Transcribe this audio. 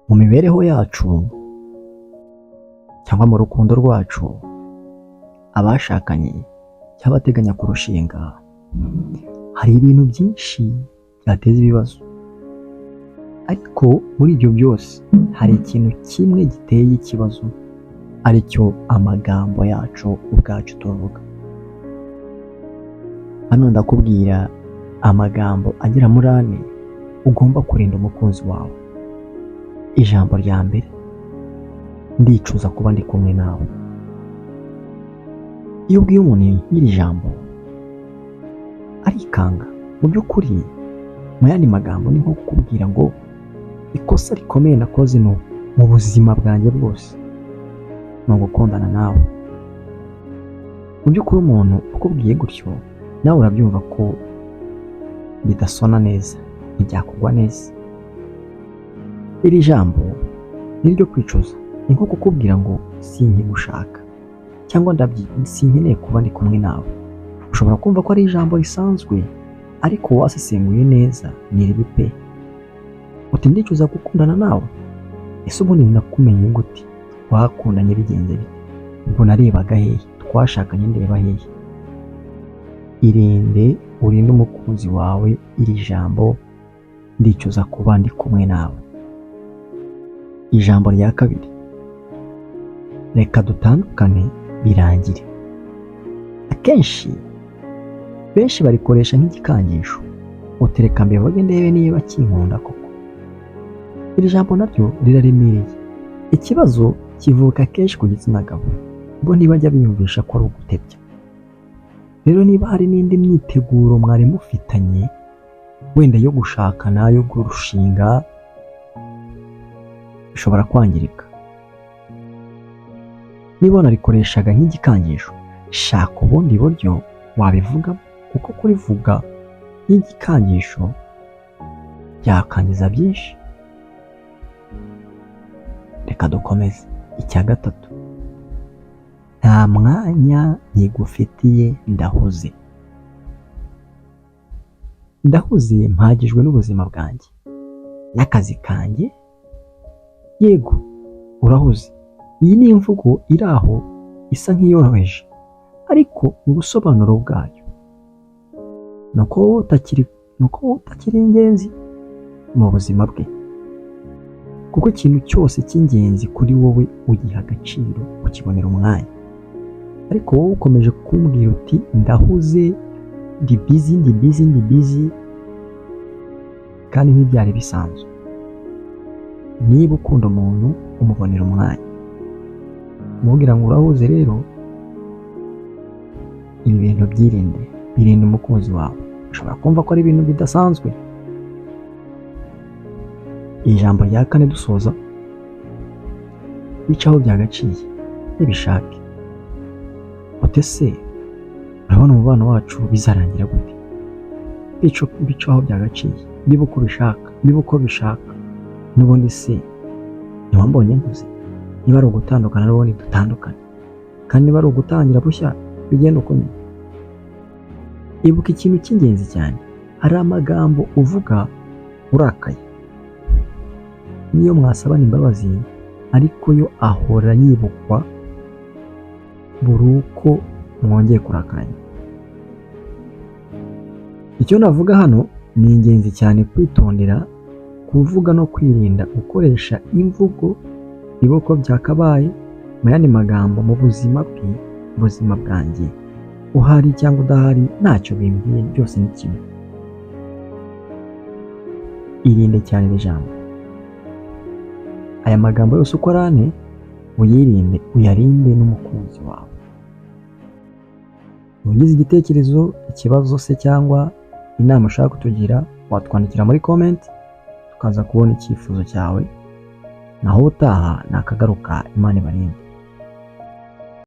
Mu mibereho yacu cyangwa mu rukundo rwacu, abashakanye cyangwa abateganya kurushinga, hari ibintu byinshi byateza ibibazo, ariko muri ibyo byose hari ikintu kimwe giteye ikibazo, ari cyo amagambo yacu ubwacu tuvuga. Hano ndakubwira amagambo agera muri 4 ugomba kurinda umukunzi wawe. Ijambo rya mbere: ndicuza kuba ndi kumwe nawe. Iyo ubwiye umuntu iri jambo arikanga, mu by'ukuri mu yandi magambo ni nko kukubwira ngo ikosa rikomeye nakoze mu buzima bwanjye bwose ni ugukundana nawe. Mu by'ukuri umuntu ukubwiye gutyo nawe urabyumva ko bidasona neza, ntibyakugwa neza. Iri jambo ni ryo kwicuza, ni nko kukubwira ngo sinkigushaka cyangwa sinkeneye kuba ndi kumwe nawe. Ushobora kumva ko ari ijambo risanzwe, ariko wasesenguye neza ni ribi pe. Uti ndicuza gukundana nawe? Ese ubundi nakumenye gute? Twakundanye bigenze bite? Ubwo narebaga hehe? Twashakanye ndeba hehe? Irinde, urinde umukunzi wawe iri jambo ndicuza kuba ndi kumwe nawe. Ijambo rya kabiri: reka dutandukane birangire. Akenshi benshi barikoresha nk'igikangisho, utereka mbere bagende ndebe niba kinkunda koko. Iri jambo naryo riraremereye. Ikibazo kivuka kenshi ku gitsina gabo, bo ntibajya biyumvisha ko ari ugutebya. Rero niba hari n'indi myiteguro mwari mufitanye, wenda yo gushakana, yo kurushinga, bishobora kwangirika. Niba narikoreshaga nk'igikangisho, shaka ubundi buryo wabivugamo, kuko kurivuga nk'igikangisho byakangiza byinshi. Reka dukomeze. Icya gatatu: nta mwanya nkigufitiye, ndahuze. Ndahuze, mpagijwe n'ubuzima bwanjye n'akazi kanjye. Yego, urahuze. Iyi ni imvugo iri aho isa nk'iyoroheje, ariko ubusobanuro bwayo nuko utakiri ingenzi mu buzima bwe, kuko ikintu cyose cy'ingenzi kuri wowe ugiha agaciro, ukibonera umwanya. Ariko wowe ukomeje kumbwira uti ndahuze, ndi busy, kandi ntibyari bisanzwe. Niba ukunda umuntu umubonera umwanya, umubwira ngo urahuze. Rero ibi bintu byirinde, birinde umukunzi wawe. Ushobora kumva ko ari ibintu bidasanzwe. Ijambo rya 4 dusoza: bicaho byagaciye, nibishake. Utese urabona umubano wacu bizarangira gute? Bicaho byagaciye, niba uko bishaka. N'ubundi se ntiwambonye nkuze? Niba ari ugutandukana n'ubundi dutandukane, kandi niba ari ugutangira bushya bigenda uko nyine. Ibuka ikintu cy'ingenzi cyane: hari amagambo uvuga urakaye, niyo mwasabana imbabazi, ariko yo ahora yibukwa buri uko mwongeye kurakaranya. Icyo navuga hano ni ingenzi cyane kwitondera kuvuga no kwirinda gukoresha imvugo ibuko byakabaye. Mu yandi magambo, mu buzima bwe, ubuzima bwanjye, uhari cyangwa udahari ntacyo bimbwiye, byose ni kimwe. Irinde cyane iri jambo. Aya magambo yose uko ari 4 uyirinde, uyarinde n'umukunzi wawe. Ugize igitekerezo, ikibazo se cyangwa inama ushaka kutugira, watwandikira muri comment tukaza kubona icyifuzo cyawe. Naho utaha nakagaruka. Imana ibarinde.